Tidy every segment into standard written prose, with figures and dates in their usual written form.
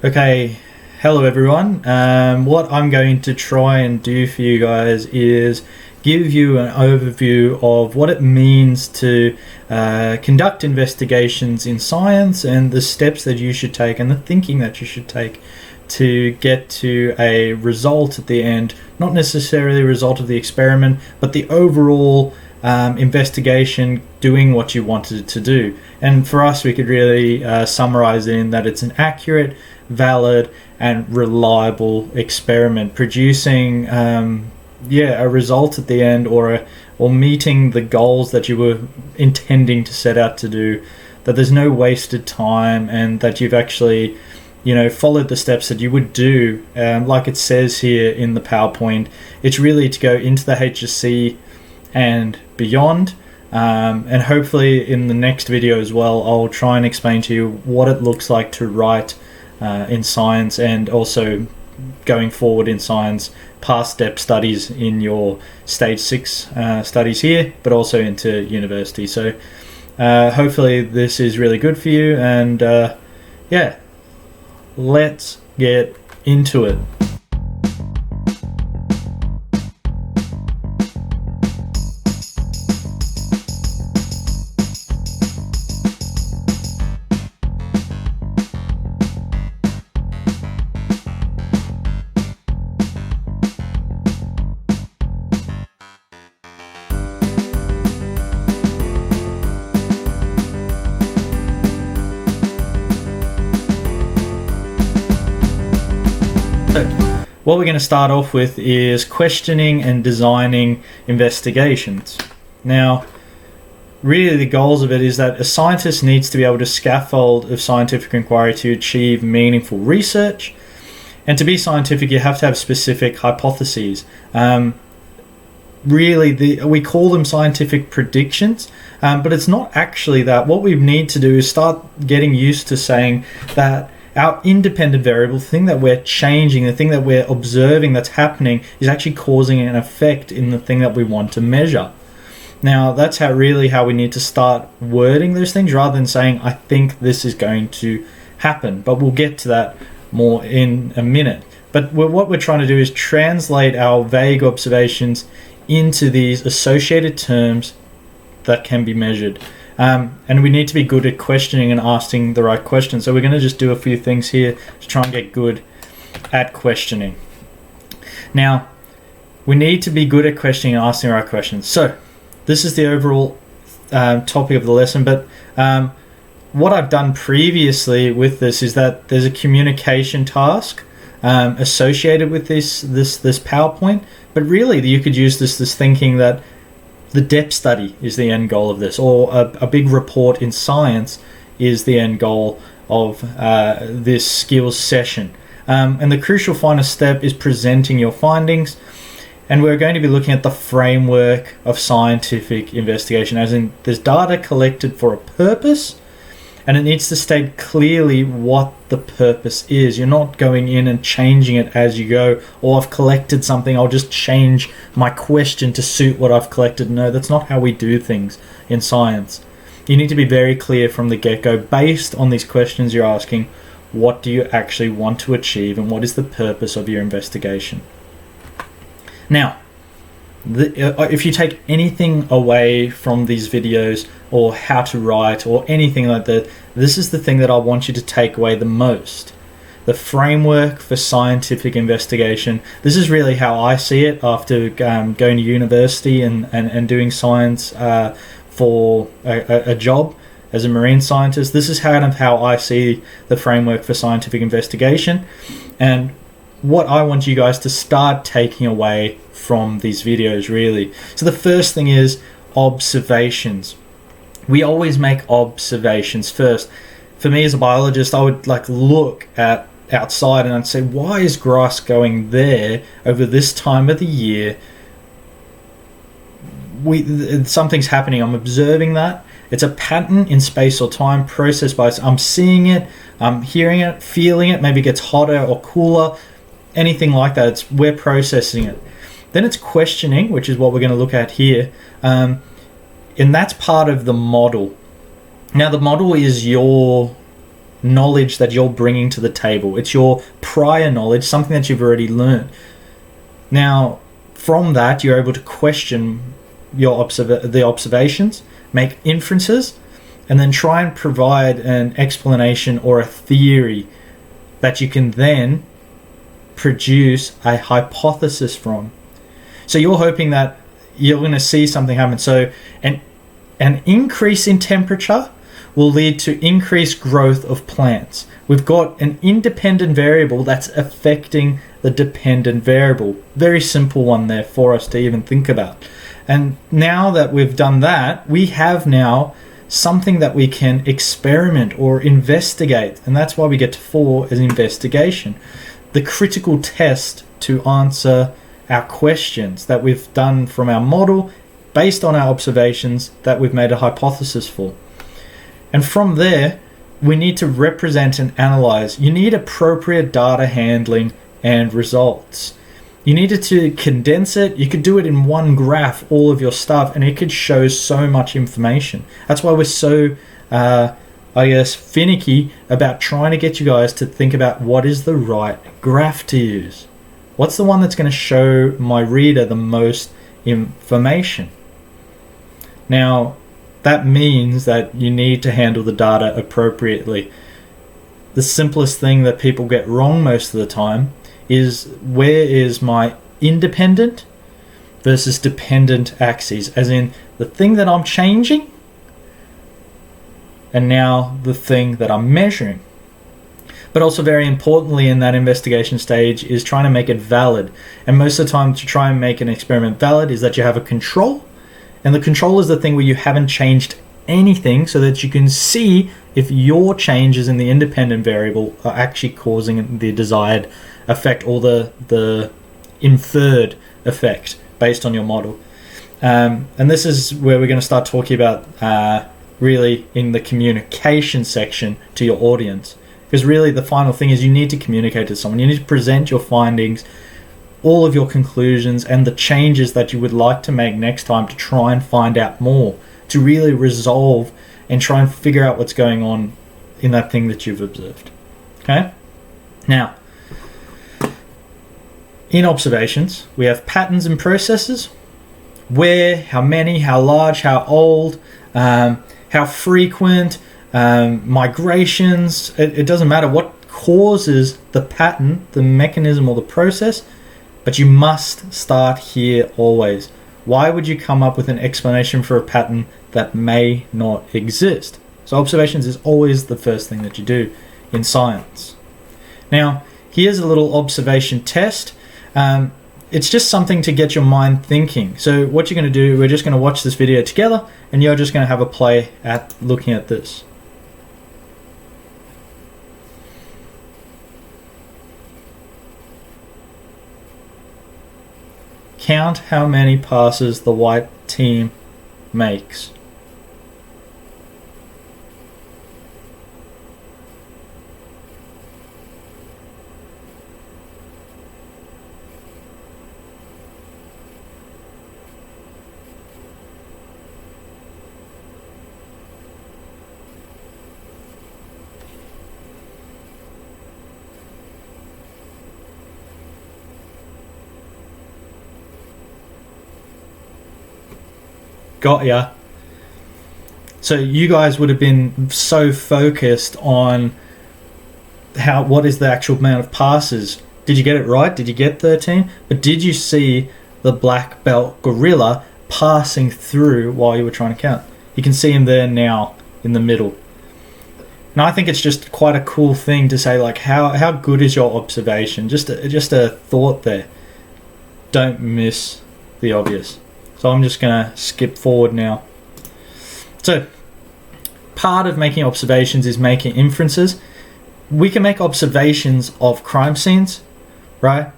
Okay, hello everyone. What I'm going to try and do for you guys is give you an overview of what it means to conduct investigations in science and the steps that you should take and the thinking that you should take to get to a result at the end. Not necessarily a result of the experiment, but the overall investigation doing what you wanted it to do. And for us, we could really summarize it in that it's an accurate, valid, and reliable experiment producing a result at the end, or meeting the goals that you were intending to set out to do, that there's no wasted time, and that you've actually followed the steps that you would do. Like it says here in the PowerPoint, it's really to go into the HSC and beyond. And hopefully in the next video as well, I'll try and explain to you what it looks like to write in science, and also going forward in science, past step studies in your stage 6 studies here, but also into university. So hopefully this is really good for you, and let's get into it. What we're going to start off with is questioning and designing investigations. Now, really the goals of it is that a scientist needs to be able to scaffold of scientific inquiry to achieve meaningful research. And to be scientific, you have to have specific hypotheses. We call them scientific predictions, but it's not actually that. What we need to do is start getting used to saying that our independent variable, the thing that we're changing, the thing that we're observing that's happening, is actually causing an effect in the thing that we want to measure. Now, that's how we need to start wording those things, rather than saying, I think this is going to happen. But we'll get to that more in a minute. But what we're trying to do is translate our vague observations into these associated terms that can be measured. And we need to be good at questioning and asking the right questions. So we're going to just do a few things here to try and get good at questioning. Now, we need to be good at questioning and asking the right questions. So this is the overall topic of the lesson. But what I've done previously with this is that there's a communication task associated with this PowerPoint. But really, you could use this thinking that the depth study is the end goal of this, or a big report in science is the end goal of this skills session. And the crucial final step is presenting your findings. And we're going to be looking at the framework of scientific investigation, as in there's data collected for a purpose, and it needs to state clearly what the purpose is. You're not going in and changing it as you go, or I've collected something, I'll just change my question to suit what I've collected. No, that's not how we do things in science. You need to be very clear from the get-go, based on these questions you're asking, what do you actually want to achieve and what is the purpose of your investigation. Now, if you take anything away from these videos, or how to write, or anything like that, this is the thing that I want you to take away the most. The framework for scientific investigation. This is really how I see it after going to university and doing science for a job as a marine scientist. This is kind of how I see the framework for scientific investigation, and what I want you guys to start taking away from these videos, really. So the first thing is observations. We always make observations first. For me as a biologist, I would look at outside and I'd say, why is grass going there over this time of the year? Something's happening. I'm observing that. It's a pattern in space or time processed by us. I'm seeing it, I'm hearing it, feeling it. Maybe it gets hotter or cooler, anything like that. We're processing it. Then it's questioning, which is what we're going to look at here. And that's part of the model. Now, the model is your knowledge that you're bringing to the table. It's your prior knowledge, something that you've already learned. Now, from that, you're able to question the observations, make inferences, and then try and provide an explanation or a theory that you can then produce a hypothesis from. So you're hoping that you're going to see something happen. So an increase in temperature will lead to increased growth of plants. We've got an independent variable that's affecting the dependent variable. Very simple one there for us to even think about. And now that we've done that, we have now something that we can experiment or investigate. And that's why we get to 4 as investigation. The critical test to answer our questions that we've done from our model based on our observations that we've made a hypothesis for. And from there, we need to represent and analyze. You need appropriate data handling and results. You needed to condense it. You could do it in one graph, all of your stuff, and it could show so much information. That's why we're so, finicky about trying to get you guys to think about what is the right graph to use. What's the one that's going to show my reader the most information? Now, that means that you need to handle the data appropriately. The simplest thing that people get wrong most of the time is, where is my independent versus dependent axes? As in, the thing that I'm changing and now the thing that I'm measuring. But also, very importantly, in that investigation stage is trying to make it valid. And most of the time, to try and make an experiment valid is that you have a control. And the control is the thing where you haven't changed anything, so that you can see if your changes in the independent variable are actually causing the desired effect, or the inferred effect based on your model. And this is where we're going to start talking about really in the communication section to your audience. Because really the final thing is, you need to communicate to someone. You need to present your findings, all of your conclusions, and the changes that you would like to make next time to try and find out more, to really resolve and try and figure out what's going on in that thing that you've observed. Okay? Now, in observations, we have patterns and processes. Where, how many, how large, how old, how frequent, migrations. It doesn't matter what causes the pattern, the mechanism, or the process, but you must start here always. Why would you come up with an explanation for a pattern that may not exist? So observations is always the first thing that you do in science. Now, here's a little observation test. It's just something to get your mind thinking. So what you're going to do, we're just going to watch this video together, and you're just going to have a play at looking at this. Count how many passes the white team makes. Got ya. So you guys would have been so focused on what is the actual amount of passes. Did you get it right? Did you get 13? But did you see the black belt gorilla passing through while you were trying to count? You can see him there now in the middle. And I think it's just quite a cool thing to say, like, how good is your observation? Just a thought there. Don't miss the obvious. So I'm just going to skip forward now. So part of making observations is making inferences. We can make observations of crime scenes, right?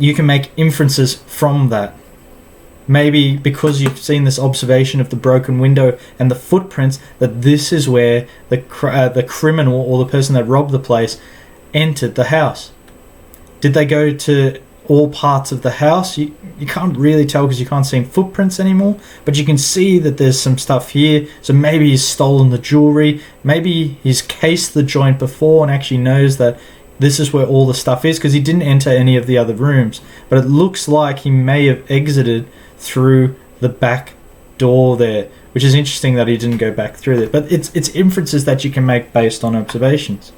You can make inferences from that. Maybe because you've seen this observation of the broken window and the footprints, that this is where the criminal or the person that robbed the place entered the house. Did they go to all parts of the house. You can't really tell because you can't see footprints anymore, but you can see that there's some stuff here. So maybe he's stolen the jewelry, maybe he's cased the joint before and actually knows that this is where all the stuff is, because he didn't enter any of the other rooms. But it looks like he may have exited through the back door there, which is interesting that he didn't go back through there. But it's inferences that you can make based on observations.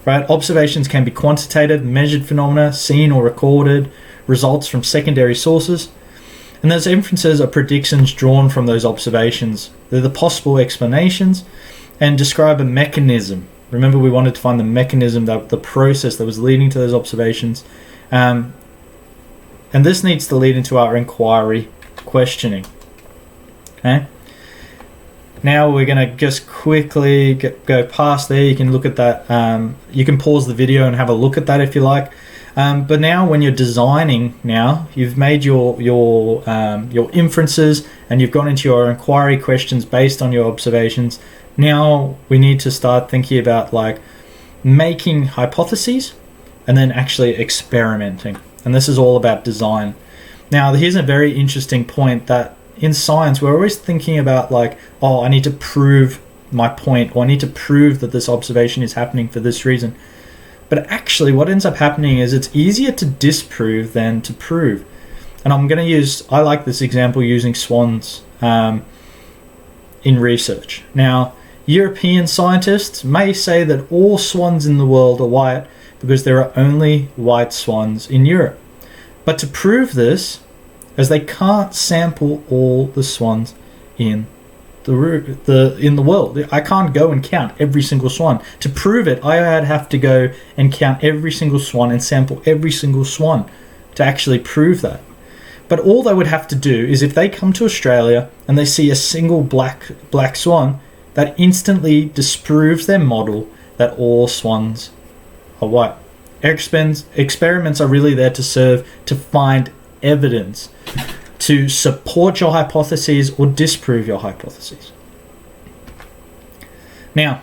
Right? Observations can be quantitative, measured phenomena, seen or recorded, results from secondary sources. And those inferences are predictions drawn from those observations. They're the possible explanations and describe a mechanism. Remember, we wanted to find the mechanism, the process that was leading to those observations. And this needs to lead into our inquiry questioning. Okay? Now we're going to just quickly go past there. You can look at that. You can pause the video and have a look at that if you like. But now when you're designing, now you've made your inferences and you've gone into your inquiry questions based on your observations. Now we need to start thinking about like making hypotheses and then actually experimenting. And this is all about design. Now here's a very interesting point, that in science we're always thinking about like, oh, I need to prove my point, or I need to prove that this observation is happening for this reason. But actually what ends up happening is it's easier to disprove than to prove. And I like this example using swans in research. Now, European scientists may say that all swans in the world are white because there are only white swans in Europe. But to prove this, as they can't sample all the swans in the world. I can't go and count every single swan. To prove it, I'd have to go and count every single swan and sample every single swan to actually prove that. But all they would have to do is, if they come to Australia and they see a single black swan, that instantly disproves their model that all swans are white. Experiments are really there to serve to find evidence to support your hypotheses or disprove your hypotheses. Now,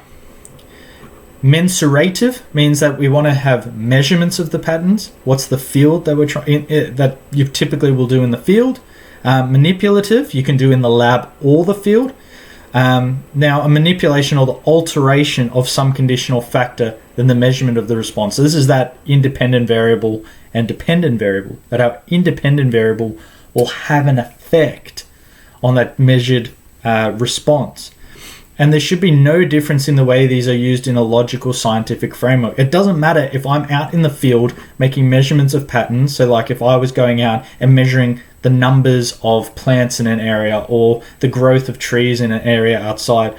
mensurative means that we want to have measurements of the patterns. What's the field that that you typically will do in the field? Manipulative, you can do in the lab or the field. Now, a manipulation or the alteration of some conditional factor, then the measurement of the response. So this is that independent variable and dependent variable. That our independent variable will have an effect on that measured response. And there should be no difference in the way these are used in a logical scientific framework. It doesn't matter if I'm out in the field making measurements of patterns. So like if I was going out and measuring the numbers of plants in an area or the growth of trees in an area outside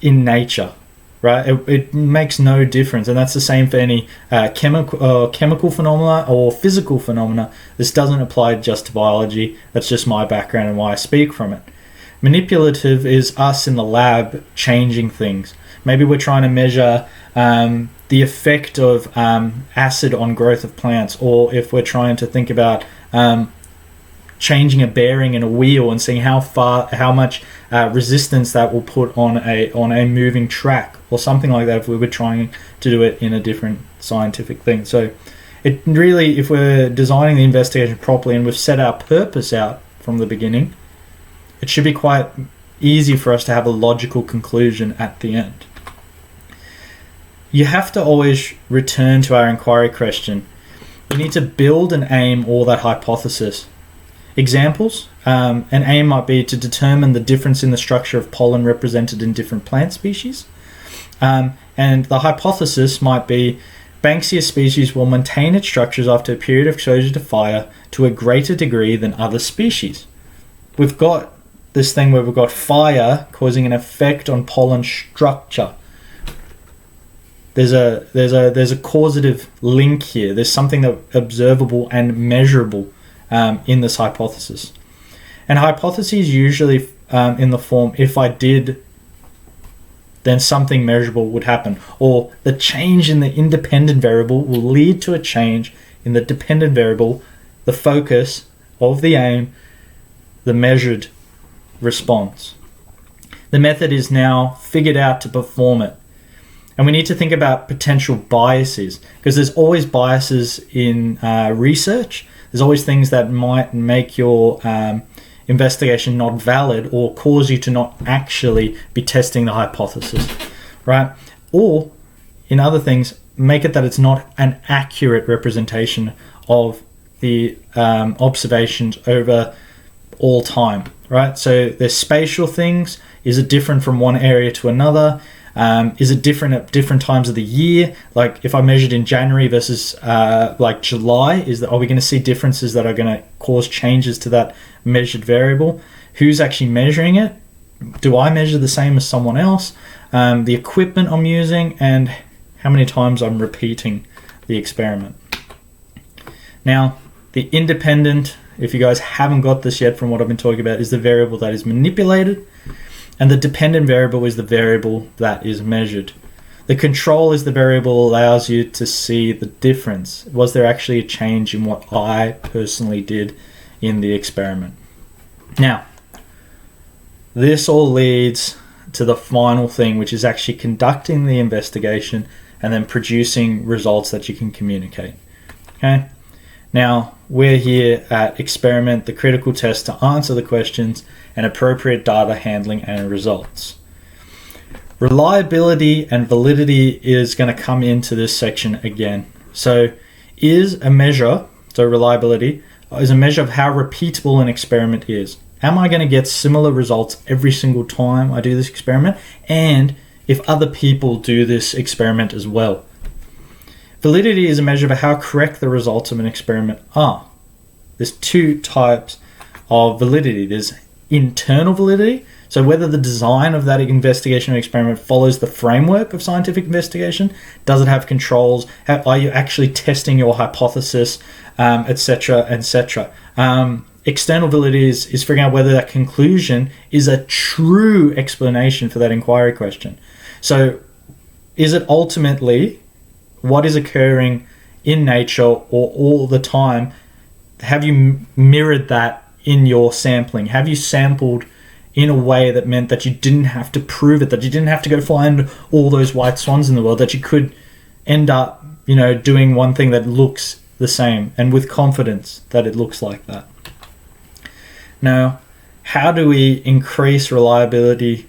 in nature, right? It makes no difference. And that's the same for any chemical phenomena or physical phenomena. This doesn't apply just to biology. That's just my background and why I speak from it. Manipulative is us in the lab changing things. Maybe we're trying to measure the effect of acid on growth of plants, or if we're trying to think about changing a bearing in a wheel and seeing how much resistance that will put on a moving track, or something like that, if we were trying to do it in a different scientific thing. So it really, if we're designing the investigation properly and we've set our purpose out from the beginning, it should be quite easy for us to have a logical conclusion at the end. You have to always return to our inquiry question. You need to build an aim or that hypothesis. Examples, an aim might be to determine the difference in the structure of pollen represented in different plant species. And the hypothesis might be Banksia species will maintain its structures after a period of exposure to fire to a greater degree than other species. We've got this thing where we've got fire causing an effect on pollen structure. There's a causative link here. There's something that observable and measurable in this hypothesis. And hypotheses usually in the form, if I did, then something measurable would happen, or the change in the independent variable will lead to a change in the dependent variable, the focus of the aim, the measured response. The method is now figured out to perform it. And we need to think about potential biases, because there's always biases in research. There's always things that might make your investigation not valid or cause you to not actually be testing the hypothesis, right? Or in other things, make it that it's not an accurate representation of the observations over all time, right? So there's spatial things. Is it different from one area to another? Is it different at different times of the year? Like if I measured in January versus like July, are we going to see differences that are going to cause changes to that measured variable? Who's actually measuring it? Do I measure the same as someone else? The equipment I'm using, and how many times I'm repeating the experiment. Now, the independent, if you guys haven't got this yet from what I've been talking about, is the variable that is manipulated. And the dependent variable is the variable that is measured. The control is the variable that allows you to see the difference. Was there actually a change in what I personally did in the experiment? Now, this all leads to the final thing, which is actually conducting the investigation and then producing results that you can communicate. Okay? Now, we're here at Experiment, the critical test to answer the questions and appropriate data handling and results. Reliability and validity is going to come into this section again. So reliability is a measure of how repeatable an experiment is. Am I going to get similar results every single time I do this experiment? And if other people do this experiment as well. Validity is a measure of how correct the results of an experiment are. There's two types of validity. There's internal validity, so whether the design of that investigation or experiment follows the framework of scientific investigation. Does it have controls? Are you actually testing your hypothesis, etc., etc. External validity is figuring out whether that conclusion is a true explanation for that inquiry question. So is it ultimately what is occurring in nature or all the time? Have you mirrored that in your sampling? Have you sampled in a way that meant that you didn't have to prove it, that you didn't have to go find all those white swans in the world, that you could end up, doing one thing that looks the same and with confidence that it looks like that? Now, how do we increase reliability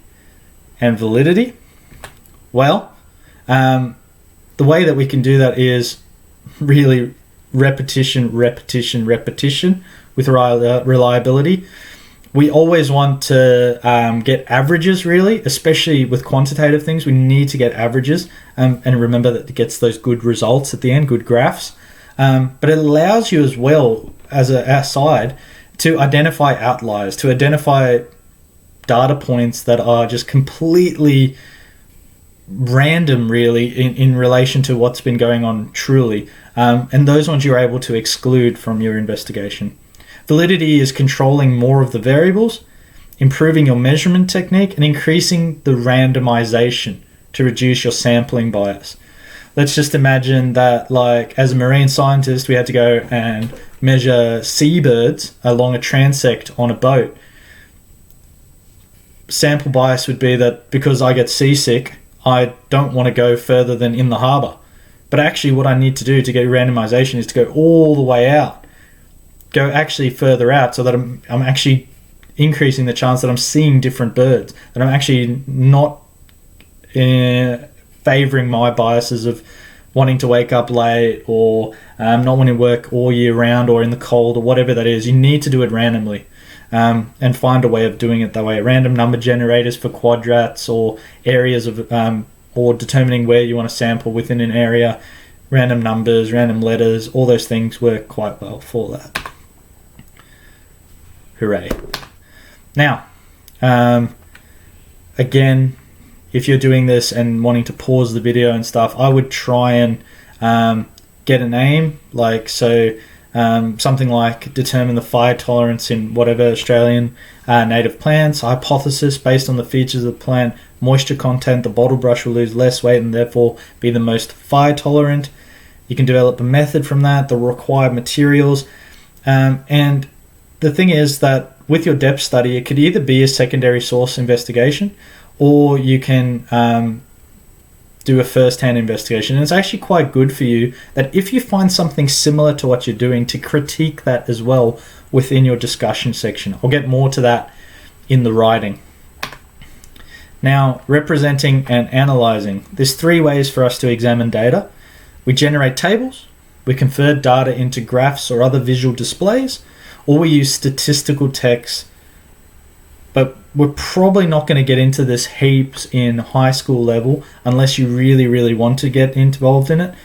and validity? Well, the way that we can do that is really repetition with reliability. We always want to get averages, really, especially with quantitative things. We need to get averages and remember that it gets those good results at the end, good graphs. But it allows you as well, as an aside, to identify outliers, to identify data points that are just completely random, really, in relation to what's been going on truly. And those ones you're able to exclude from your investigation. Validity is controlling more of the variables, improving your measurement technique, and increasing the randomization to reduce your sampling bias. Let's just imagine that, like, as a marine scientist, we had to go and measure seabirds along a transect on a boat. Sample bias would be that because I get seasick, I don't want to go further than in the harbour. But actually what I need to do to get randomization is to go all the way out. Go actually further out so that I'm actually increasing the chance that I'm seeing different birds. That I'm actually not favouring my biases of wanting to wake up late or not wanting to work all year round or in the cold or whatever that is. You need to do it randomly. And find a way of doing it that way. Random number generators for quadrats or areas of, or determining where you want to sample within an area. Random numbers, random letters, all those things work quite well for that. Hooray. Now, again, if you're doing this and wanting to pause the video and stuff, I would try and get a name, something like determine the fire tolerance in whatever Australian native plants, hypothesis based on the features of the plant, moisture content, the bottle brush will lose less weight and therefore be the most fire tolerant. You can develop a method from that, the required materials. And the thing is that with your depth study, it could either be a secondary source investigation or you can do a first-hand investigation. And it's actually quite good for you that if you find something similar to what you're doing, to critique that as well within your discussion section. I'll get more to that in the writing. Now, representing and analyzing. There's 3 ways for us to examine data. We generate tables, we convert data into graphs or other visual displays, or we use statistical text. But we're probably not going to get into this heaps in high school level unless you really, really want to get involved in it.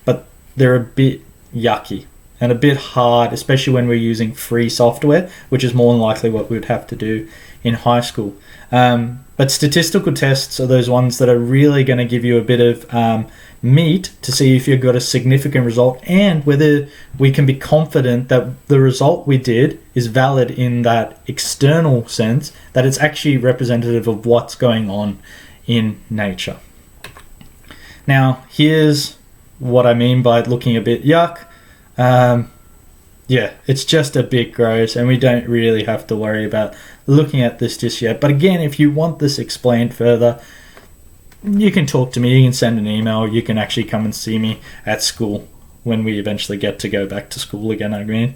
But they're a bit yucky and a bit hard, especially when we're using free software, which is more than likely what we would have to do in high school. But statistical tests are those ones that are really going to give you a bit of meat to see if you've got a significant result and whether we can be confident that the result we did is valid in that external sense, that it's actually representative of what's going on in nature. Now, here's what I mean by looking a bit yuck. Yeah, it's just a bit gross and we don't really have to worry about looking at this just yet. But again, if you want this explained further, you can talk to me, you can send an email, you can actually come and see me at school when we eventually get to go back to school again, I mean.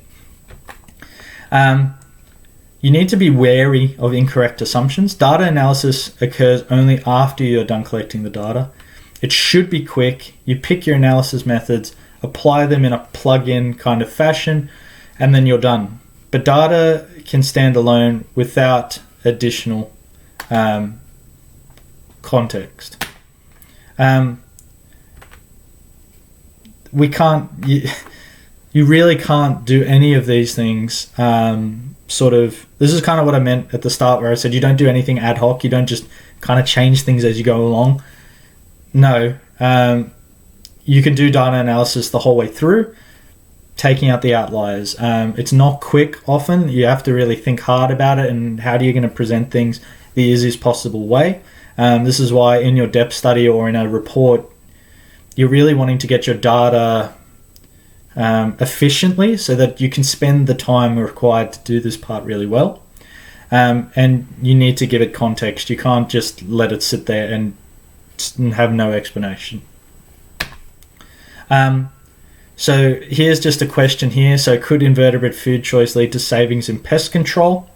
You need to be wary of incorrect assumptions. Data analysis occurs only after you're done collecting the data. It should be quick. You pick your analysis methods, apply them in a plug-in kind of fashion, and then you're done. But data can stand alone without additional context. We can't, you really can't do any of these things this is kind of what I meant at the start where I said you don't do anything ad hoc, you don't just kind of change things as you go along. No, you can do data analysis the whole way through, taking out the outliers. It's not quick often. You have to really think hard about it and how are you going to present things the easiest possible way. This is why in your depth study or in a report, you're really wanting to get your data efficiently so that you can spend the time required to do this part really well. And you need to give it context. You can't just let it sit there and have no explanation. So here's just a question here. So could invertebrate food choice lead to savings in pest control?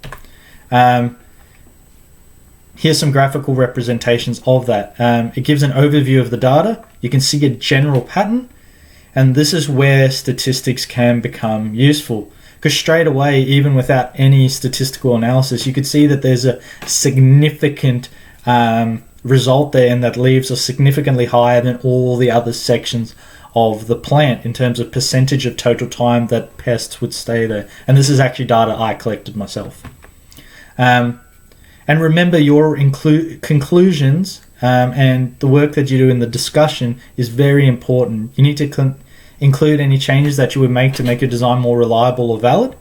Here's some graphical representations of that. It gives an overview of the data. You can see a general pattern. And this is where statistics can become useful. Because straight away, even without any statistical analysis, you could see that there's a significant result there, and that leaves are significantly higher than all the other sections of the plant in terms of percentage of total time that pests would stay there. And this is actually data I collected myself. And remember, your conclusions and the work that you do in the discussion is very important. You need to include any changes that you would make to make your design more reliable or valid.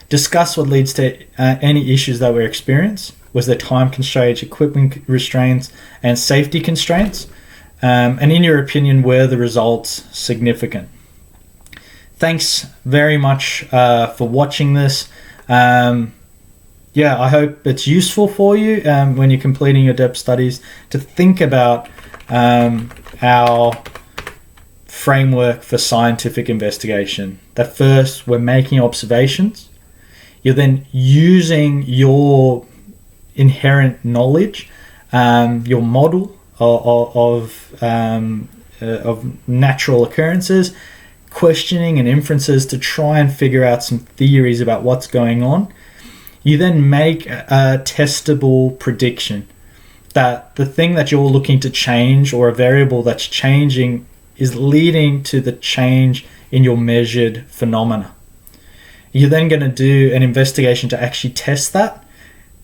Discuss what leads to any issues that were experienced. Was there time constraints, equipment restraints, and safety constraints? And in your opinion, were the results significant? Thanks very much for watching this. I hope it's useful for you when you're completing your depth studies to think about our framework for scientific investigation. That first, we're making observations. You're then using your inherent knowledge, your model of natural occurrences, questioning and inferences to try and figure out some theories about what's going on. You then make a testable prediction that the thing that you're looking to change or a variable that's changing is leading to the change in your measured phenomena. You're then going to do an investigation to actually test that,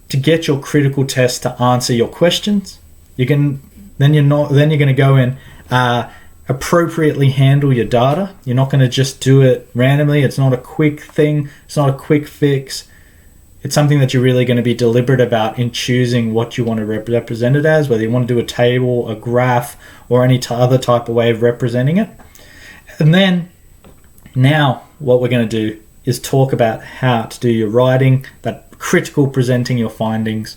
to get your critical test to answer your questions. Then you're going to go and appropriately handle your data. You're not going to just do it randomly. It's not a quick thing. It's not a quick fix. It's something that you're really going to be deliberate about in choosing what you want to represent it as, whether you want to do a table, a graph, or any other type of way of representing it. And then now what we're going to do is talk about how to do your writing, that critical presenting your findings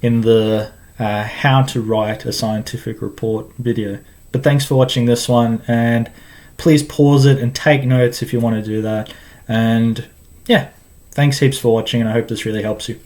in the how to write a scientific report video. But thanks for watching this one, and please pause it and take notes if you want to do that. And yeah, thanks heaps for watching, and I hope this really helps you.